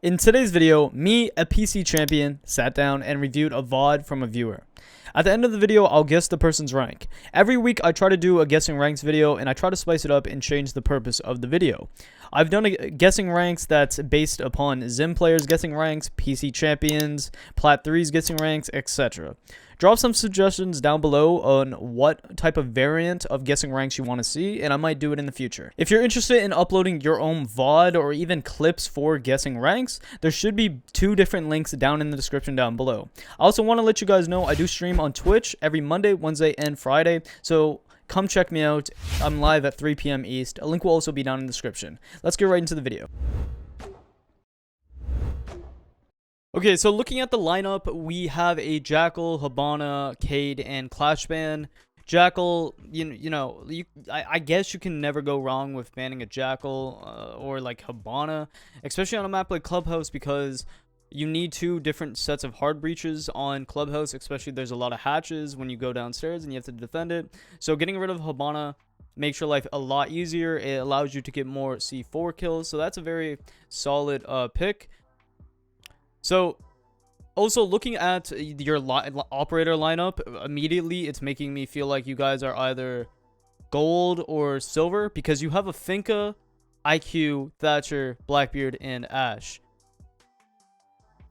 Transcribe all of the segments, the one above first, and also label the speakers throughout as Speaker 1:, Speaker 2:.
Speaker 1: In today's video, me, a PC champion, sat down and reviewed a VOD from a viewer. At the end of the video, I'll guess the person's rank. Every week, I try to do a guessing ranks video, and I try to spice it up and change the purpose of the video. I've done a guessing ranks that's based upon Zim players guessing ranks, PC champions, Plat 3's guessing ranks, etc. Drop some suggestions down below on what type of variant of guessing ranks you want to see, and I might do it in the future. If you're interested in uploading your own VOD or even clips for guessing ranks, there should be 2 different links down in the description down below. I also want to let you guys know I do stream on Twitch every Monday, Wednesday, and Friday, so come check me out. I'm live at 3 p.m. East. A link will also be down in the description. Let's get right into the video. Okay, so looking at the lineup, we have a Jackal, Hibana, Cade, and Clash ban. Jackal, I guess you can never go wrong with banning a Jackal or like Hibana, especially on a map like Clubhouse, because you need 2 different sets of hard breaches on Clubhouse, especially there's a lot of hatches when you go downstairs and you have to defend it. So getting rid of Hibana makes your life a lot easier. It allows you to get more C4 kills, so that's a very solid pick. So, also looking at your operator lineup, immediately it's making me feel like you guys are either gold or silver, because you have a Finka, IQ, Thatcher, Blackbeard, and Ash.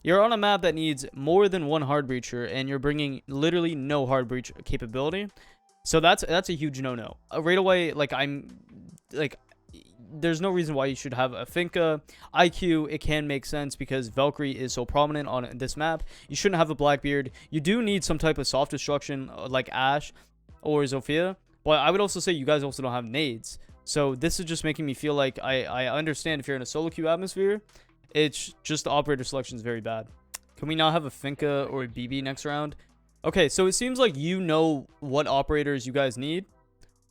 Speaker 1: You're on a map that needs more than 1 hard breacher, and you're bringing literally no hard breach capability. So that's a huge no-no. Right away, there's no reason why you should have a Finka. IQ, it can make sense because Valkyrie is so prominent on this map. You shouldn't have a Blackbeard. You do need some type of soft destruction like Ash or Zofia. But I would also say you guys also don't have nades. So this is just making me feel like I understand if you're in a solo queue atmosphere. It's just the operator selection is very bad. Can we not have a Finka or a BB next round? Okay, so it seems like you know what operators you guys need.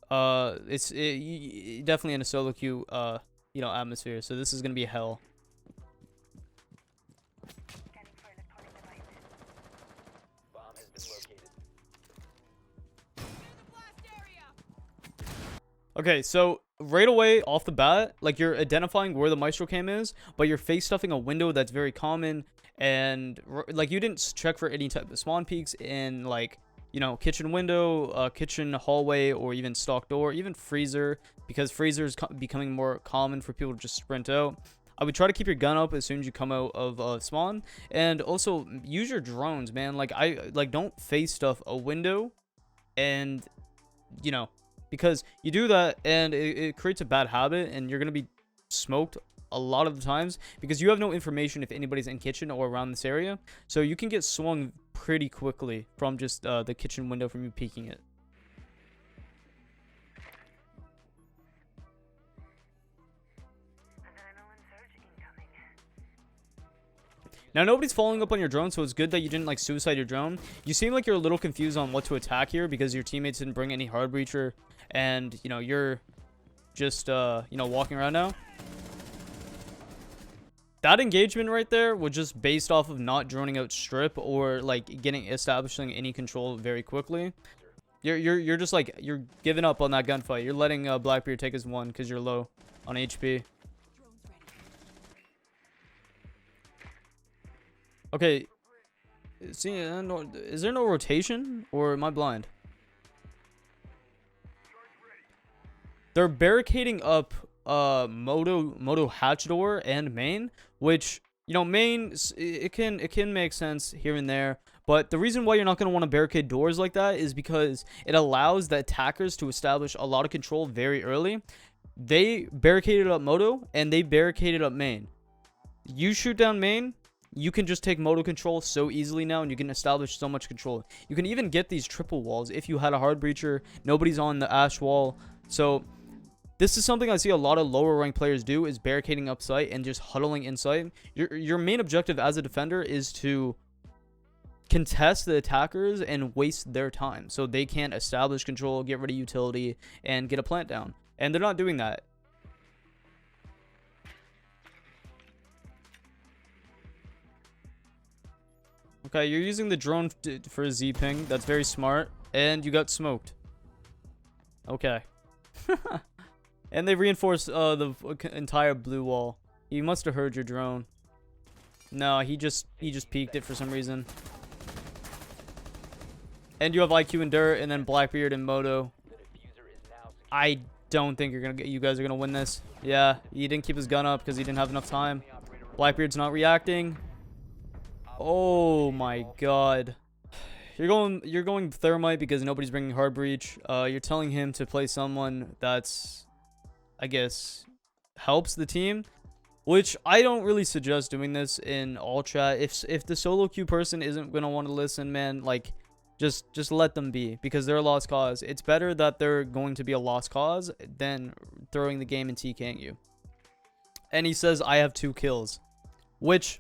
Speaker 1: It's definitely in a solo queue, atmosphere. So this is gonna be hell. Okay, so right away off the bat, like, you're identifying where the Maestro cam is, but you're face stuffing a window that's very common, and like you didn't check for any type of spawn peaks in like, kitchen window, kitchen hallway, or even stock door, even freezer, because freezer is becoming more common for people to just sprint out. I would try to keep your gun up as soon as you come out of spawn, and also use your drones, man. Don't face stuff a window, and because you do that and it creates a bad habit, and you're gonna be smoked a lot of the times because you have no information if anybody's in kitchen or around this area, so you can get swung pretty quickly from just the kitchen window from you peeking it. Now, nobody's following up on your drone, so it's good that you didn't suicide your drone. You seem like you're a little confused on what to attack here because your teammates didn't bring any hard breacher, and you're just walking around now. That engagement right there was just based off of not droning out strip or establishing any control very quickly. You're just you're giving up on that gunfight. You're letting Blackbeard take his 1 because you're low on HP. Okay, see, is there no rotation, or am I blind? They're barricading up Moto hatch door and main, which main, it can make sense here and there, but the reason why you're not going to want to barricade doors like that is because it allows the attackers to establish a lot of control very early. They barricaded up Moto and they barricaded up main. You shoot down main, you can just take Moto control so easily now, and you can establish so much control. You can even get these triple walls if you had a hard breacher. Nobody's on the Ash wall, so this is something I see a lot of lower ranked players do, is barricading up site and just huddling in sight. Your main objective as a defender is to contest the attackers and waste their time so they can't establish control, get rid of utility, and get a plant down. And they're not doing that. Okay, you're using the drone for a Z-ping. That's very smart. And you got smoked. Okay. And they reinforced the entire blue wall. You must have heard your drone. No, he just peeked it for some reason. And you have IQ and Dirt, and then Blackbeard and Moto. I don't think you guys are gonna win this. Yeah, he didn't keep his gun up because he didn't have enough time. Blackbeard's not reacting. Oh my god. You're going Thermite because nobody's bringing Hard Breach. You're telling him to play someone that's, I guess, helps the team, which I don't really suggest doing this in all chat. If the solo queue person isn't gonna want to listen, man, like just let them be, because they're a lost cause. It's better that they're going to be a lost cause than throwing the game and TKing you. And he says I have 2 kills, which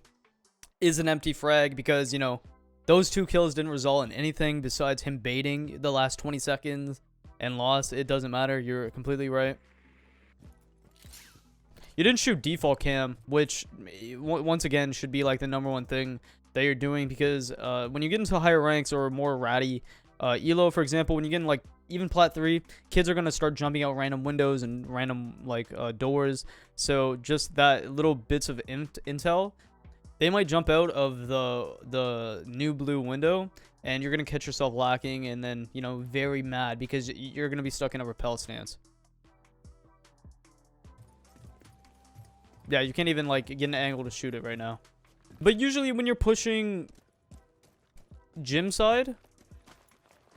Speaker 1: is an empty frag because, you know, those 2 kills didn't result in anything besides him baiting the last 20 seconds and lost. It doesn't matter. You're completely right. You didn't shoot default cam, which once again should be like the #1 thing that you're doing, because when you get into higher ranks or more ratty elo, for example, when you get in like even plat 3, kids are going to start jumping out random windows and random like doors. So just that little bits of intel, they might jump out of the new blue window, and you're going to catch yourself lacking, and then, you know, very mad because you're going to be stuck in a repel stance. Yeah, you can't even like get an angle to shoot it right now. But usually when you're pushing gym side,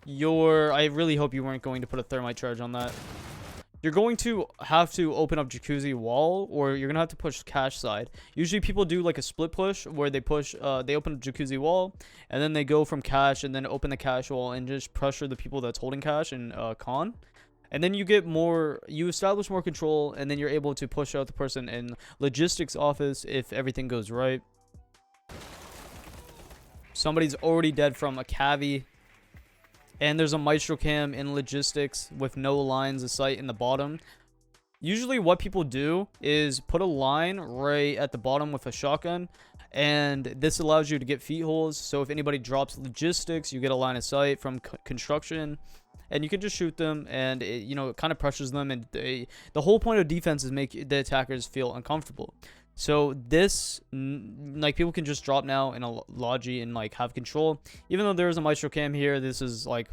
Speaker 1: I really hope you weren't going to put a thermite charge on that. You're going to have to open up jacuzzi wall, or you're gonna have to push cash side. Usually people do like a split push where they push they open up jacuzzi wall, and then they go from cash and then open the cash wall and just pressure the people that's holding cash and con. And then you establish more control, and then you're able to push out the person in logistics office if everything goes right. Somebody's already dead from a cavi. And there's a Maestro cam in logistics with no lines of sight in the bottom. Usually what people do is put a line right at the bottom with a shotgun, and this allows you to get feet holes. So if anybody drops logistics, you get a line of sight from construction, and you can just shoot them, and it kind of pressures them. And the whole point of defense is make the attackers feel uncomfortable. So this, like, people can just drop now in a logi and like have control. Even though there is a Maestro cam here, this is like,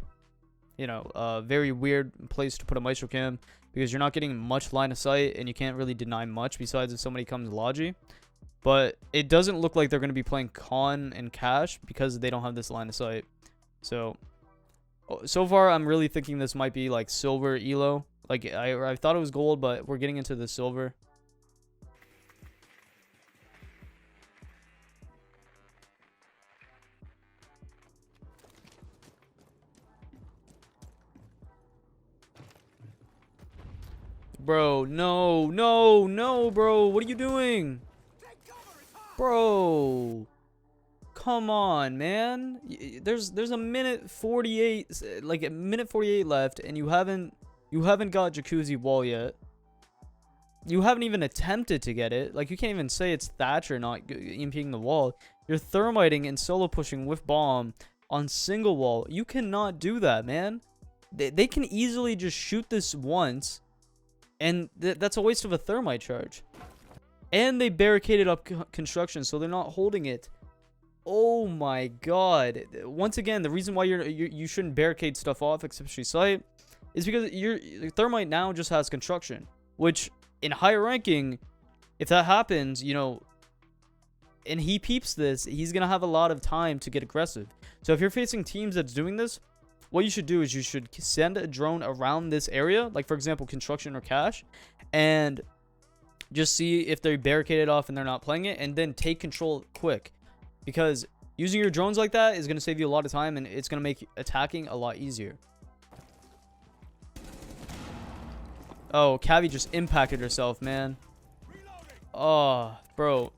Speaker 1: a very weird place to put a Maestro cam, because you're not getting much line of sight, and you can't really deny much besides if somebody comes logi. But it doesn't look like they're going to be playing con and cash because they don't have this line of sight. So far I'm really thinking this might be like silver elo. Like I thought it was gold, but we're getting into the silver. Bro, no, bro. What are you doing? Bro. Come on, man. There's a minute 48, like a minute 48 left, and you haven't got jacuzzi wall yet. You haven't even attempted to get it. Like, you can't even say it's Thatcher not impeding the wall. You're thermiting and solo pushing with bomb on single wall. You cannot do that, man. They can easily just shoot this once, and that's a waste of a thermite charge. And they barricaded up construction, so they're not holding it. Oh my god. Once again, the reason why you shouldn't barricade stuff off, especially site, is because your thermite now just has construction. Which, in higher ranking, if that happens, and he peeps this, he's going to have a lot of time to get aggressive. So if you're facing teams that's doing this, what you should do is you should send a drone around this area, like for example construction or cash, and just see if they're barricaded off and they're not playing it, and then take control quick, because using your drones like that is going to save you a lot of time, and it's going to make attacking a lot easier. Oh, Cavi just impacted herself, man. Oh, bro.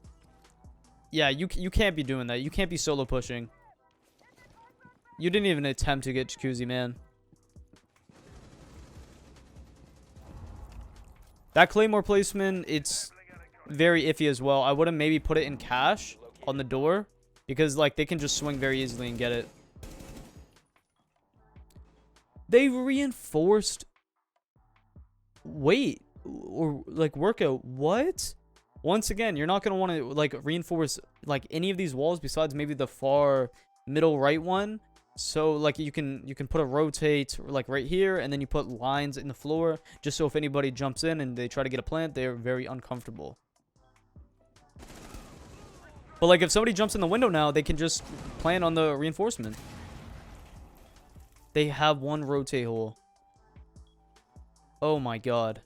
Speaker 1: Yeah, you can't be doing that. You can't be solo pushing. You didn't even attempt to get jacuzzi, man. That claymore placement, it's very iffy as well. I would have maybe put it in cash on the door, because like they can just swing very easily and get it. They reinforced. Wait, or like workout. What? Once again, you're not going to want to like reinforce like any of these walls besides maybe the far middle right one. So like you can put a rotate like right here, and then you put lines in the floor just so if anybody jumps in and they try to get a plant, they're very uncomfortable. But like if somebody jumps in the window now, they can just plant on the reinforcement. They have one rotate hole. Oh my god.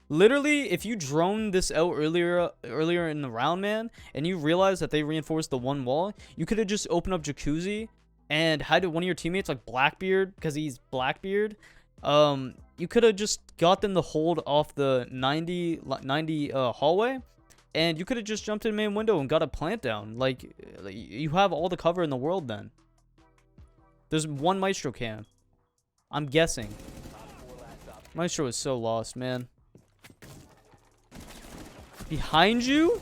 Speaker 1: Literally, if you drone this out earlier in the round, man, and you realize that they reinforced the one wall, you could have just opened up Jacuzzi and had one of your teammates like Blackbeard, because he's Blackbeard. You could have just got them to hold off the 90 hallway, and you could have just jumped in main window and got a plant down. Like, you have all the cover in the world then. There's one Maestro cam. I'm guessing. Maestro is so lost, man. Behind you?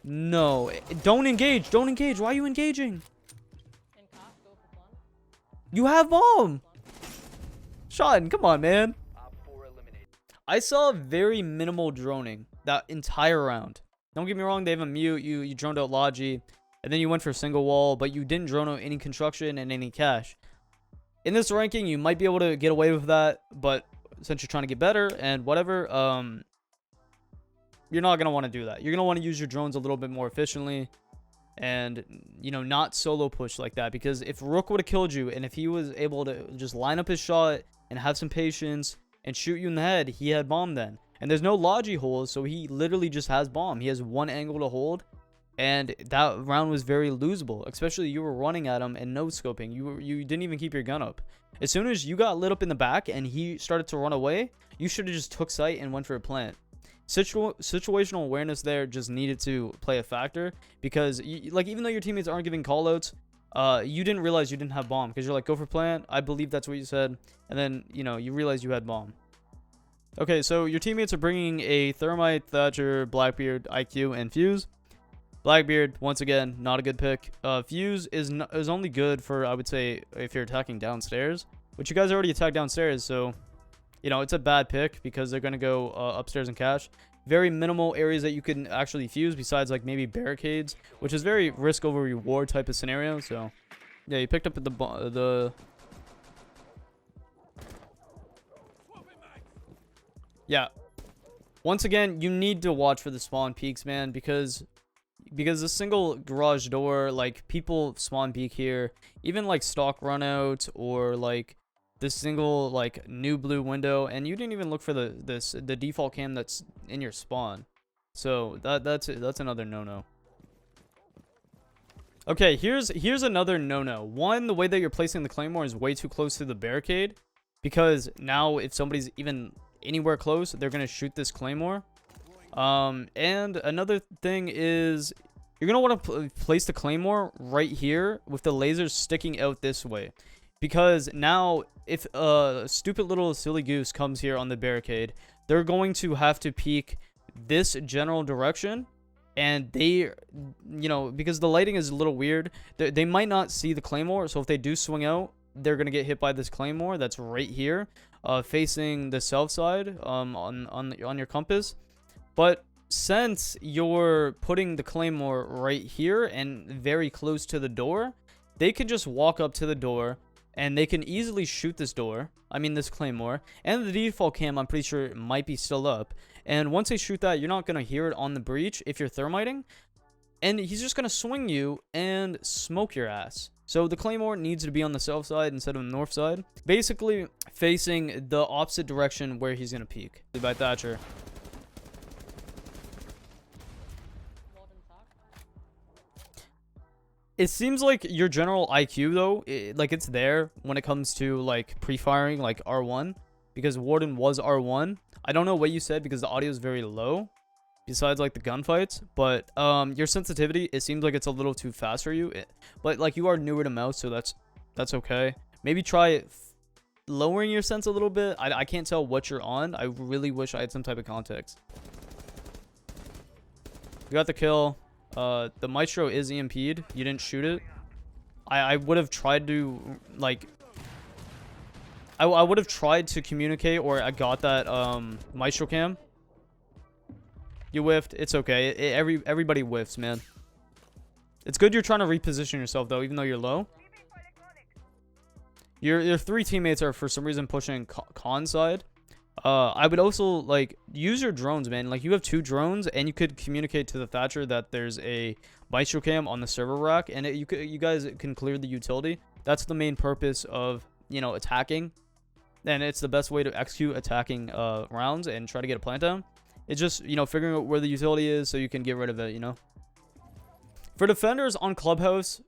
Speaker 1: No. Don't engage. Don't engage. Why are you engaging? You have bomb. Shotton, come on, man. I saw very minimal droning that entire round. Don't get me wrong. They have a mute. You droned out Logi. And then you went for a single wall. But you didn't drone out any construction and any cash. In this ranking, you might be able to get away with that. But since you're trying to get better and whatever, you're not going to want to do that. You're going to want to use your drones a little bit more efficiently and, you know, not solo push like that. Because if Rook would have killed you and if he was able to just line up his shot and have some patience and shoot you in the head, he had bomb then. And there's no Logi holes, so he literally just has bomb. He has one angle to hold, and that round was very losable. Especially you were running at him and no-scoping. You didn't even keep your gun up. As soon as you got lit up in the back and he started to run away, you should have just took sight and went for a plant. Situational awareness there just needed to play a factor, because like even though your teammates aren't giving callouts, you didn't realize you didn't have bomb because you're like, go for plant. I believe that's what you said, and then you know you realize you had bomb. Okay, so your teammates are bringing a Thermite, Thatcher, Blackbeard, IQ, and Fuse. Blackbeard, once again, not a good pick. Fuse is only good for, I would say, if you're attacking downstairs, which you guys already attacked downstairs, so you know, it's a bad pick because they're going to go upstairs and cash. Very minimal areas that you can actually fuse besides like maybe barricades, which is very risk over reward type of scenario. So, yeah, you picked up the yeah. Once again, you need to watch for the spawn peaks, man, because the single garage door, like people spawn peak here, even like stock run out or like this single like new blue window, and you didn't even look for the default cam that's in your spawn. So that's another no-no. Okay, here's another no-no. One, the way that you're placing the claymore is way too close to the barricade, because now if somebody's even anywhere close, they're gonna shoot this claymore. And another thing is you're gonna want to place the claymore right here with the lasers sticking out this way. Because now, if a stupid little silly goose comes here on the barricade, they're going to have to peek this general direction. And they, you know, because the lighting is a little weird, they might not see the claymore. So if they do swing out, they're going to get hit by this claymore that's right here, facing the south side on your compass. But since you're putting the claymore right here and very close to the door, they can just walk up to the door. And they can easily shoot this door. I mean, this claymore. And the default cam, I'm pretty sure it might be still up. And once they shoot that, you're not going to hear it on the breach if you're thermiting. And he's just going to swing you and smoke your ass. So the claymore needs to be on the south side instead of the north side. Basically, facing the opposite direction where he's going to peek. By Thatcher. It seems like your general IQ, though, like it's there when it comes to like pre-firing, like R1, because Warden was R1. I don't know what you said because the audio is very low, besides like the gunfights. But your sensitivity, it seems like it's a little too fast for you. But like you are newer to mouse, so that's okay. Maybe try lowering your sense a little bit. I can't tell what you're on. I really wish I had some type of context. We got the kill. The Maestro is EMP'd. You didn't shoot it. I would have tried to, like... I would have tried to communicate, or I got that maestro cam. You whiffed. It's okay. Everybody whiffs, man. It's good you're trying to reposition yourself though, even though you're low. Your 3 teammates are for some reason pushing con side. I would also like use your drones, man. Like you have 2 drones, and you could communicate to the Thatcher that there's a maestro cam on the server rack, and you guys can clear the utility. That's the main purpose of, you know, attacking, and it's the best way to execute attacking rounds and try to get a plant down. It's just, you know, figuring out where the utility is so you can get rid of it, you know. For defenders on Clubhouse,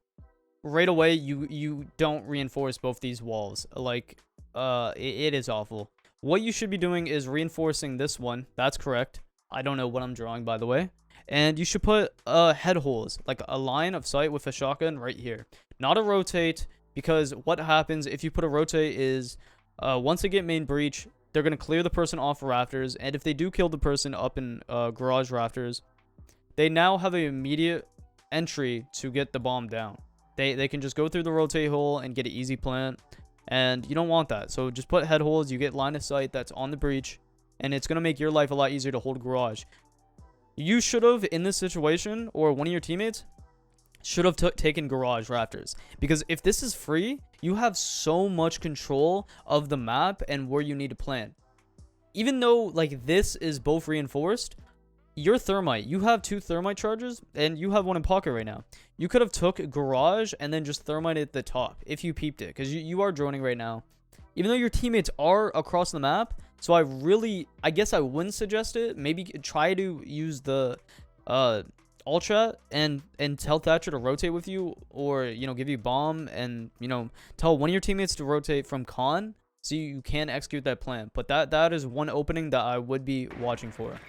Speaker 1: right away you don't reinforce both these walls. Like it is awful. What you should be doing is reinforcing this one. That's correct. I don't know what I'm drawing, by the way. And you should put head holes, like a line of sight with a shotgun right here. Not a rotate, because what happens if you put a rotate is once they get main breach, they're going to clear the person off rafters. And if they do kill the person up in garage rafters, they now have an immediate entry to get the bomb down. They can just go through the rotate hole and get an easy plant, and you don't want that. So just put head holes. You get line of sight that's on the breach, and it's gonna make your life a lot easier to hold garage. You should have, in this situation, or one of your teammates should have taken garage rafters, because if this is free, you have so much control of the map and where you need to plant. Even though like this is both reinforced, your thermite, you have 2 thermite charges, and you have one in pocket right now. You could have took garage and then just thermite at the top if you peeped it, because you are droning right now. Even though your teammates are across the map, so I guess I wouldn't suggest it. Maybe try to use the all chat and tell Thatcher to rotate with you, or, you know, give you bomb, and, you know, tell one of your teammates to rotate from con so you can execute that plan. But that is one opening that I would be watching for.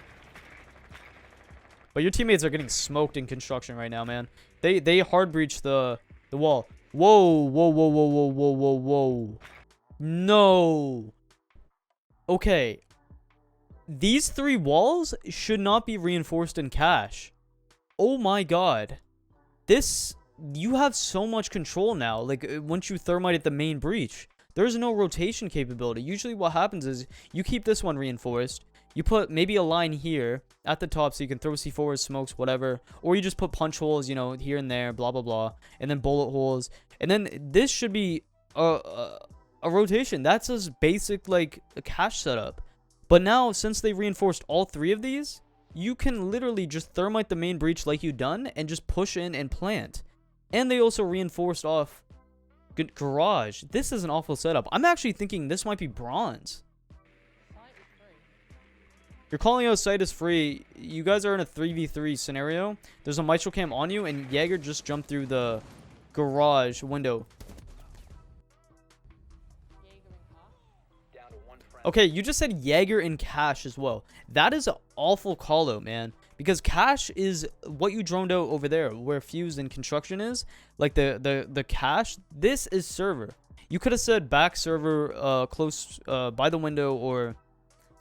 Speaker 1: But your teammates are getting smoked in construction right now, man. They hard breached the wall. Whoa, whoa, whoa, whoa, whoa, whoa, whoa, whoa. No. Okay. These 3 walls should not be reinforced in cache. Oh my god. You have so much control now. Like, once you thermite at the main breach, there's no rotation capability. Usually what happens is you keep this one reinforced. You put maybe a line here at the top so you can throw C4s, smokes, whatever. Or you just put punch holes, you know, here and there, blah, blah, blah. And then bullet holes. And then this should be a rotation. That's as basic, like, a cache setup. But now, since they reinforced all 3 of these, you can literally just thermite the main breach like you done and just push in and plant. And they also reinforced off garage. This is an awful setup. I'm actually thinking this might be bronze. You're calling out sight is free. You guys are in a 3v3 scenario. There's a maestro cam on you, and Jaeger just jumped through the garage window. Okay, you just said Jaeger in cache as well. That is an awful call out, man. Because cache is what you droned out over there, where fused and construction is. Like the cache. This is server. You could have said back server close by the window, or,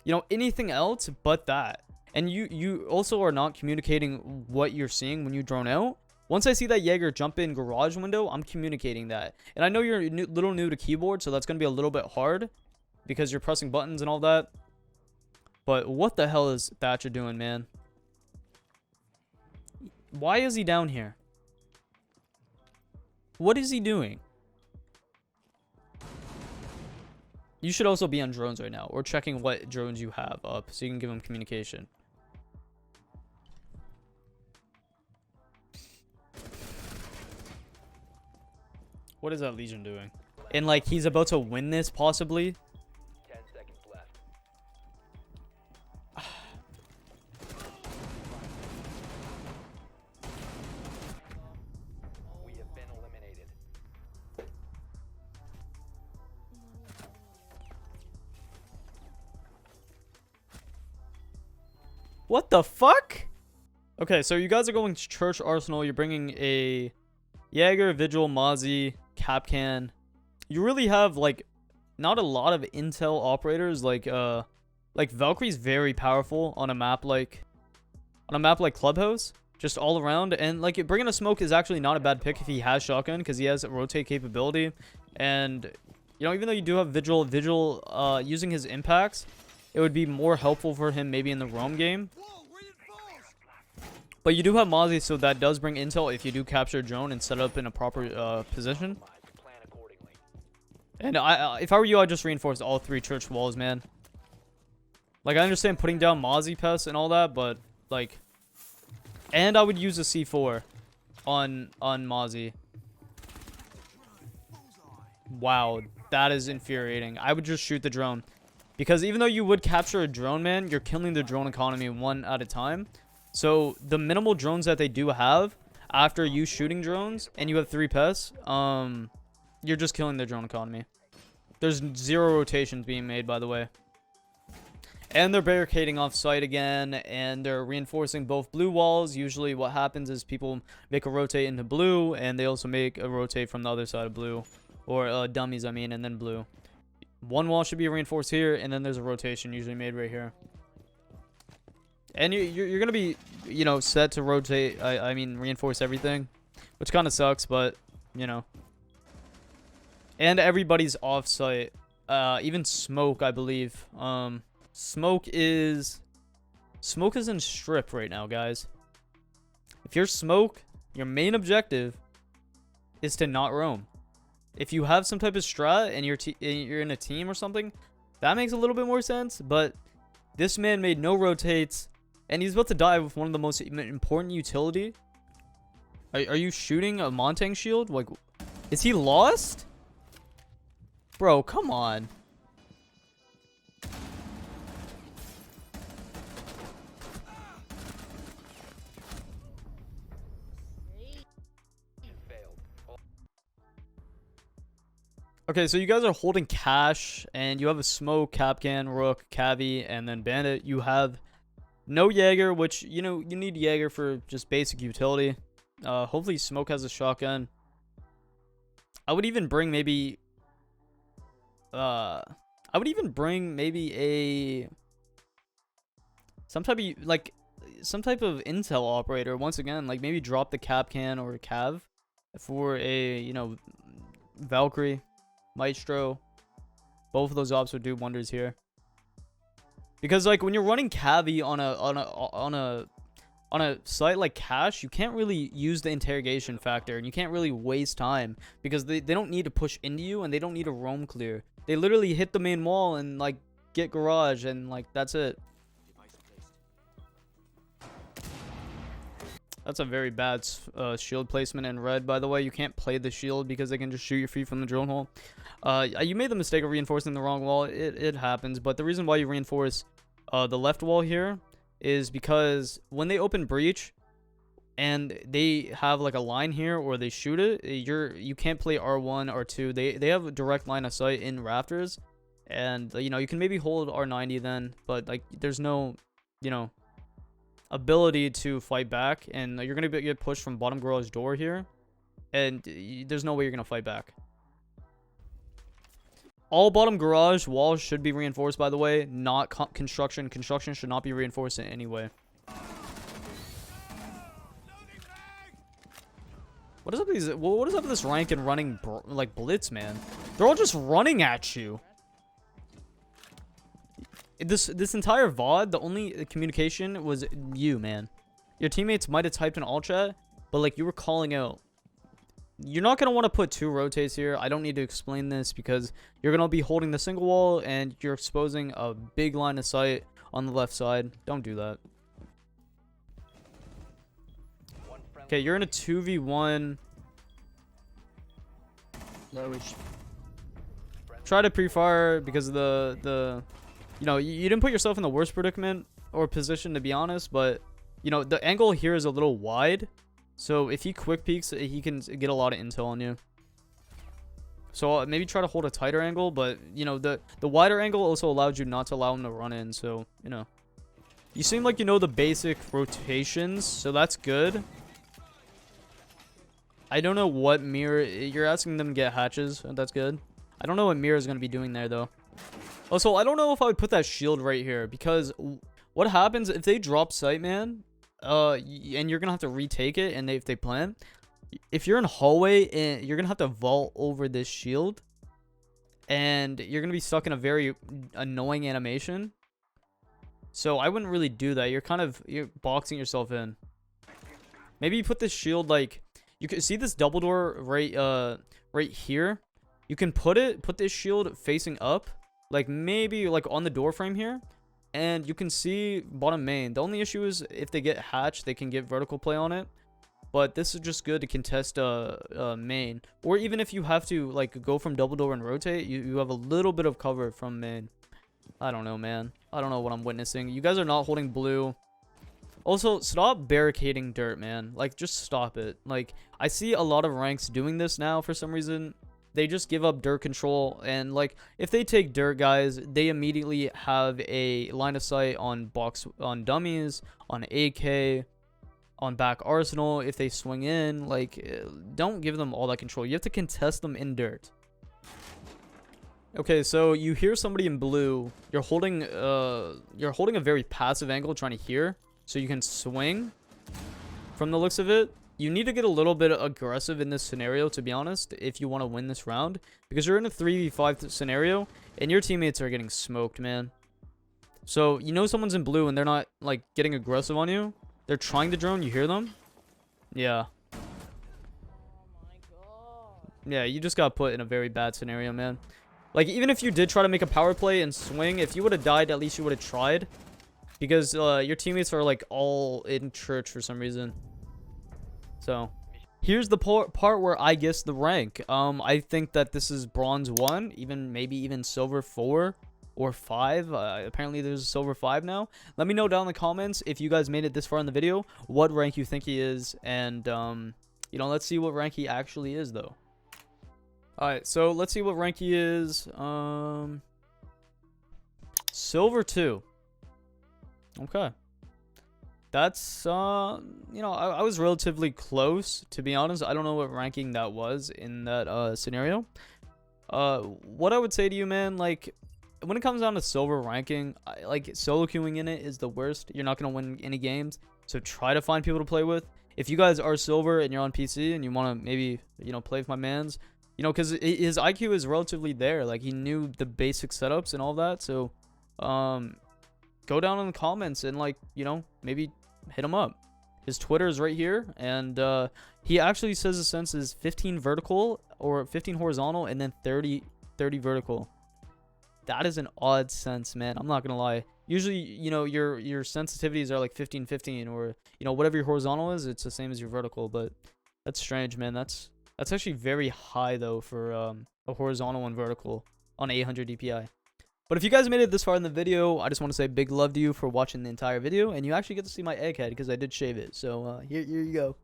Speaker 1: you know, anything else but that. And you also are not communicating what you're seeing when you drone out. Once I see that Jaeger jump in garage window, I'm communicating that. And I know you're a little new to keyboard, so that's going to be a little bit hard because you're pressing buttons and all that. But what the hell is Thatcher doing, man? Why is he down here? What is he doing? You should also be on drones right now, or checking what drones you have up so you can give them communication. What is that Legion doing? And like, he's about to win this possibly.
Speaker 2: 10 seconds left. We have been eliminated.
Speaker 1: What the fuck? Okay, so you guys are going to Church Arsenal. You're bringing a Jaeger, Vigil, Mozzie, Capcan. You really have like not a lot of intel operators. Like Valkyrie's very powerful on a map like Clubhouse, just all around. And like, bringing a smoke is actually not a bad pick if he has shotgun, because he has rotate capability. And You know, even though you do have Vigil, using his impacts, it would be more helpful for him maybe in the roam game. But you do have Mozzie, so that does bring intel if you do capture a drone and set it up in a proper position.
Speaker 2: Plan accordingly.
Speaker 1: And if I were you, I'd just reinforce all 3 church walls, man. Like, I understand putting down Mozzie pests and all that, but, like... And I would use a C4 on Mozzie. Wow, that is infuriating. I would just shoot the drone. Because even though you would capture a drone, man, you're killing the drone economy one at a time. So, the minimal drones that they do have, after you shooting drones, and you have 3 pests, you're just killing the drone economy. There's 0 rotations being made, by the way. And they're barricading off site again, and they're reinforcing both blue walls. Usually what happens is people make a rotate into blue, and they also make a rotate from the other side of blue. Or dummies, I mean, and then blue. One wall should be reinforced here, and then there's a rotation usually made right here. And you're going to be, you know, set to rotate, I mean, reinforce everything. Which kind of sucks, but, you know. And everybody's off-site. Even Smoke, I believe. Smoke is in strip right now, guys. If you're Smoke, your main objective is to not roam. If you have some type of strat and you're in a team or something, that makes a little bit more sense. But this man made no rotates, and he's about to die with one of the most important utility. Are you shooting a Montang shield? Like, is he lost? Bro, come on. Okay, so you guys are holding cash, and you have a Smoke, Capcan, Rook, Cavi, and then Bandit. You have no Jaeger, which, you know, you need Jaeger for just basic utility. Hopefully Smoke has a shotgun. I would even bring maybe... I would even bring maybe some type of intel operator once again, like maybe drop the Capcan or Cav for a, you know, Valkyrie, Maestro. Both of those ops would do wonders here. Because like when you're running Cavi on a site like Cash, you can't really use the interrogation factor, and you can't really waste time because they don't need to push into you, and they don't need to roam clear. They literally hit the main wall and like get garage, and like that's it. That's a very bad shield placement in red, by the way. You can't play the shield because they can just shoot you free from the drone hole. You made the mistake of reinforcing the wrong wall. It happens, but the reason why you reinforce the left wall here is because when they open breach and they have like a line here or they shoot it, you can't play R1, R2. They have a direct line of sight in rafters, and you know, you can maybe hold R90 then, but like there's no, you know, ability to fight back, and you're gonna get pushed from bottom garage door here, and there's no way you're gonna fight back. All bottom garage walls should be reinforced, by the way, not construction. Construction should not be reinforced in any way. What is up with these? What is up with this rank and running like blitz, man? They're all just running at you. This entire VOD, the only communication was you, man. Your teammates might have typed in all chat, but like you were calling out. You're not going to want to put 2 rotates here. I don't need to explain this because you're going to be holding the single wall and you're exposing a big line of sight on the left side. Don't do that. Okay, you're in a 2v1. Try to pre-fire because of the you know, you didn't put yourself in the worst predicament or position, to be honest, but you know, the angle here is a little wide. So if he quick peeks, he can get a lot of intel on you. So maybe try to hold a tighter angle, but you know, the wider angle also allowed you not to allow him to run in. So, you know, you seem like you know the basic rotations, so that's good. I don't know what mirror you're asking them to get hatches, and that's good. I don't know what mirror is going to be doing there though. Also, I don't know if I would put that shield right here, because what happens if they drop sight, man? And you're gonna have to retake it, and if they plant, if you're in hallway, and you're gonna have to vault over this shield, and you're gonna be stuck in a very annoying animation. So I wouldn't really do that. You're boxing yourself in. Maybe you put this shield like, you can see this double door right here. You can put this shield facing up, like maybe like on the door frame here, and you can see bottom main. The only issue is if they get hatched, they can get vertical play on it. But this is just good to contest main, or even if you have to like go from double door and rotate, you have a little bit of cover from main. I don't know, man. I don't know what I'm witnessing. You guys are not holding blue. Also, stop barricading dirt, man. Like, just stop it. Like, I see a lot of ranks doing this now for some reason. They just give up dirt control, and like, if they take dirt, guys, they immediately have a line of sight on dummies, on AK, on back arsenal. If they swing in, like, don't give them all that control. You have to contest them in dirt. Okay, so you hear somebody in blue. You're holding a very passive angle, trying to hear, so you can swing. From the looks of it, you need to get a little bit aggressive in this scenario, to be honest, if you want to win this round, because you're in a 3v5 scenario and your teammates are getting smoked, man. So you know someone's in blue and they're not like getting aggressive on you. They're trying to drone. You hear them? Yeah. Yeah, you just got put in a very bad scenario, man. Like, even if you did try to make a power play and swing, if you would have died, at least you would have tried. Because your teammates are, like, all in church for some reason. So, here's the part where I guess the rank. I think that this is bronze 1, maybe even silver 4 or 5. Apparently, there's a silver 5 now. Let me know down in the comments if you guys made it this far in the video, what rank you think he is. And, you know, let's see what rank he actually is, though. Alright, so let's see what rank he is. Silver 2. Okay. That's, you know, I was relatively close, to be honest. I don't know what ranking that was in that scenario. What I would say to you, man, like, when it comes down to silver ranking, like, solo queuing in it is the worst. You're not going to win any games, so try to find people to play with. If you guys are silver and you're on PC and you want to maybe, you know, play with my mans, you know, because his IQ is relatively there. Like, he knew the basic setups and all that. So, go down in the comments and, like, you know, maybe hit him up. His Twitter is right here. And he actually says his sense is 15 vertical or 15 horizontal and then 30 vertical. That is an odd sense, man. I'm not going to lie. Usually, you know, your sensitivities are like 15-15 or, you know, whatever your horizontal is, it's the same as your vertical. But that's strange, man. That's actually very high, though, for a horizontal and vertical on 800 DPI. But if you guys made it this far in the video, I just want to say big love to you for watching the entire video. And you actually get to see my egghead because I did shave it. So here you go.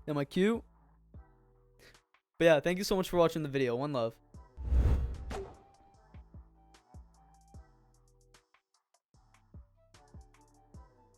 Speaker 1: Am I cute? But yeah, thank you so much for watching the video. One love.